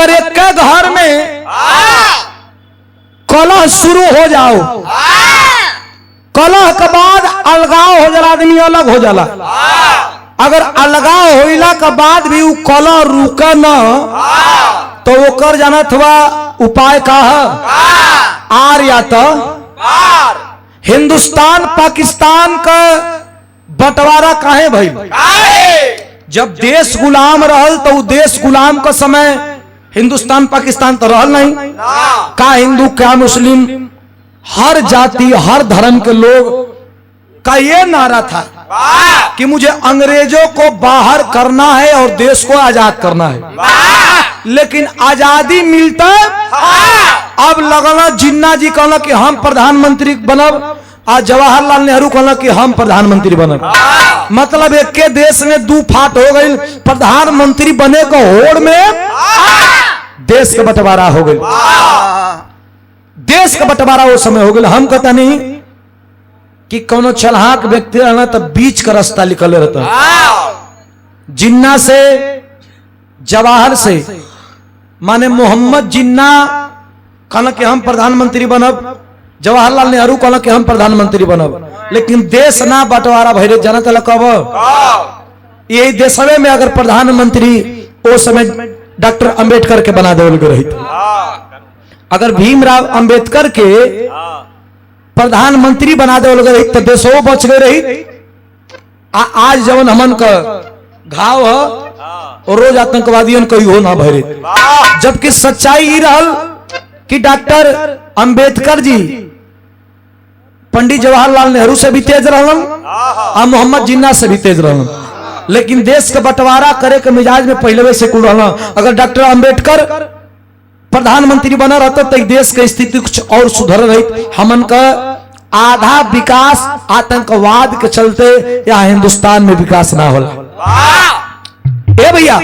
अगर एक के घर में कलह शुरू हो जाओ, कलह के बाद अलगाव हो जाला, आदमी अलग हो जाला। अगर अलगाव होइला के बाद भी वो कलह रुके न तो वो कर जाना थवा उपाय का है आर या तो हिंदुस्तान पाकिस्तान का बंटवारा काहे भाई? जब देश गुलाम रहल तो वो देश गुलाम का समय हिंदुस्तान पाकिस्तान तो रहल नहीं। का हिंदू क्या मुस्लिम हर जाति हर धर्म के लोग का ये नारा था कि मुझे अंग्रेजों को बाहर करना है और देश को आजाद करना है। लेकिन आजादी मिलता अब लगना जिन्ना जी कहना कि हम प्रधानमंत्री बनब, आज जवाहरलाल नेहरू कहना कि हम प्रधानमंत्री बनब। मतलब एक के देश में दो फाट हो गई, प्रधानमंत्री बने को होड़ में देश का बंटवारा हो गई, देश का बंटवारा वो समय हो गया। हम कहता नहीं कि कोनो चलहाक व्यक्ति रहना तो बीच का रास्ता निकले रहता। जिन्ना से जवाहर से माने मोहम्मद जिन्ना कहना कि हम प्रधानमंत्री बनब, जवाहरलाल नेहरू कहना कि हम प्रधानमंत्री बनब। लेकिन देश ना बंटवारा भैरे जनत कब यही देशवे में अगर प्रधानमंत्री वो समय डॉक्टर अंबेडकर के बना देवल रही। अगर भीमराव अंबेडकर के प्रधानमंत्री बना देवल रही तो देशों बच गए रही। आज जवन हमन का घाव है और रोज आतंकवादियों कई हो ना भरे। जबकि सच्चाई ही रहल कि डॉक्टर अंबेडकर जी पंडित जवाहरलाल नेहरू से भी तेज रहलन और मोहम्मद जिन्ना से भी तेज रहलन। लेकिन देश का बंटवारा करे के मिजाज में पहले से कुल रहना। अगर डॉक्टर अंबेडकर प्रधानमंत्री बना रहता तो देश की स्थिति कुछ और सुधर रही। हमन का आधा विकास आतंकवाद के चलते या हिंदुस्तान में विकास ना होला। ए भैया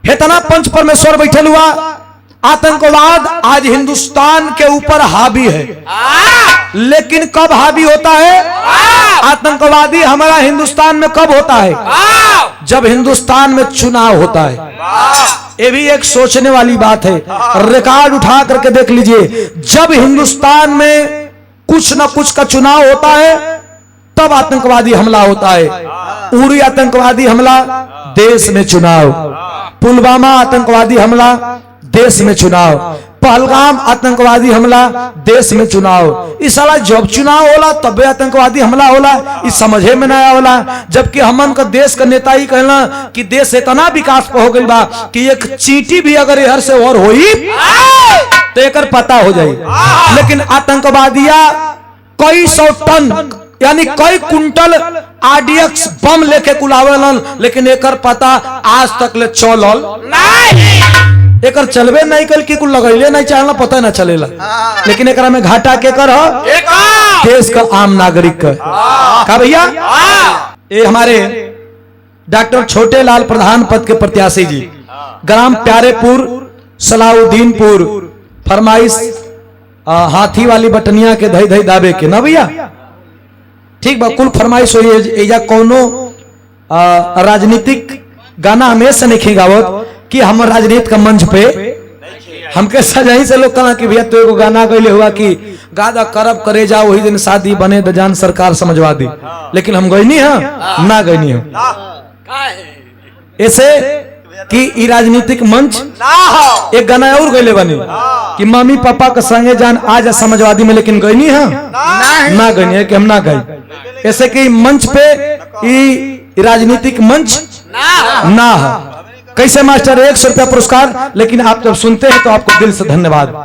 इतना पंच परमेश्वर बैठल हुआ, आतंकवाद आज हिंदुस्तान के ऊपर हावी है। लेकिन कब हावी होता है आतंकवादी हमारा हिंदुस्तान में? कब होता है? जब हिंदुस्तान में चुनाव होता है। ये भी एक सोचने वाली बात है। रिकॉर्ड उठा करके देख लीजिए, जब हिंदुस्तान में कुछ न कुछ का चुनाव होता है तब आतंकवादी हमला होता है। उरी आतंकवादी हमला, देश में चुनाव। पुलवामा आतंकवादी हमला, देश में चुनाव। पहलगाम आतंकवादी हमला, देश में चुनाव। इस साला जब चुनाव होला तब आतंकवादी हमला होला, इस समझे में नया होला। जबकि हमन का देश का नेता ही कहना कि देश इतना विकास हो गई बा कि एक चींटी भी अगर इधर से और होई तो एक पता हो जाए। लेकिन आतंकवादिया कई सौ टन यानी कई कुंटल आरडीएक्स बम लेके कुलावेलन, लेकिन एक पता आज तक ले चलल एक चलबे नहीं कल की कुल लगैले नहीं चाहला, पता ना चलेला। लेकिन एक में घाटा के कर देश का आम नागरिक का भैया। ये हमारे डॉक्टर छोटे लाल प्रधान पद के प्रत्याशी जी ग्राम प्यारेपुर सलाउद्दीनपुर फरमाइश हाथी वाली बटनिया के धई धई दाबे के ना भैया। ठीक बा, कुल फरमाइश हुई है। कोनो राजनीतिक गाना हमेशा नहीं गावत कि हम राजनीति का मंच पे हमके सजाई से लोग कहना कि भैया तो एगो गाना गईले हुआ कि गादा करब करे जा वही दिन शादी बने द जान सरकार समझवा दी। लेकिन हम गई नहीं है ना गई नहीं है ऐसे कि राजनीतिक मंच एक गाना और गईले बनी कि मम्मी पापा का संगे जान आज समझवादी में, लेकिन गई नहीं है ना गई है कि हम ना गई। ऐसे कि मंच पे राजनीतिक मंच ना है। कैसे मास्टर 100 रुपया पुरस्कार, लेकिन आप जब सुनते हैं तो आपको दिल से धन्यवाद।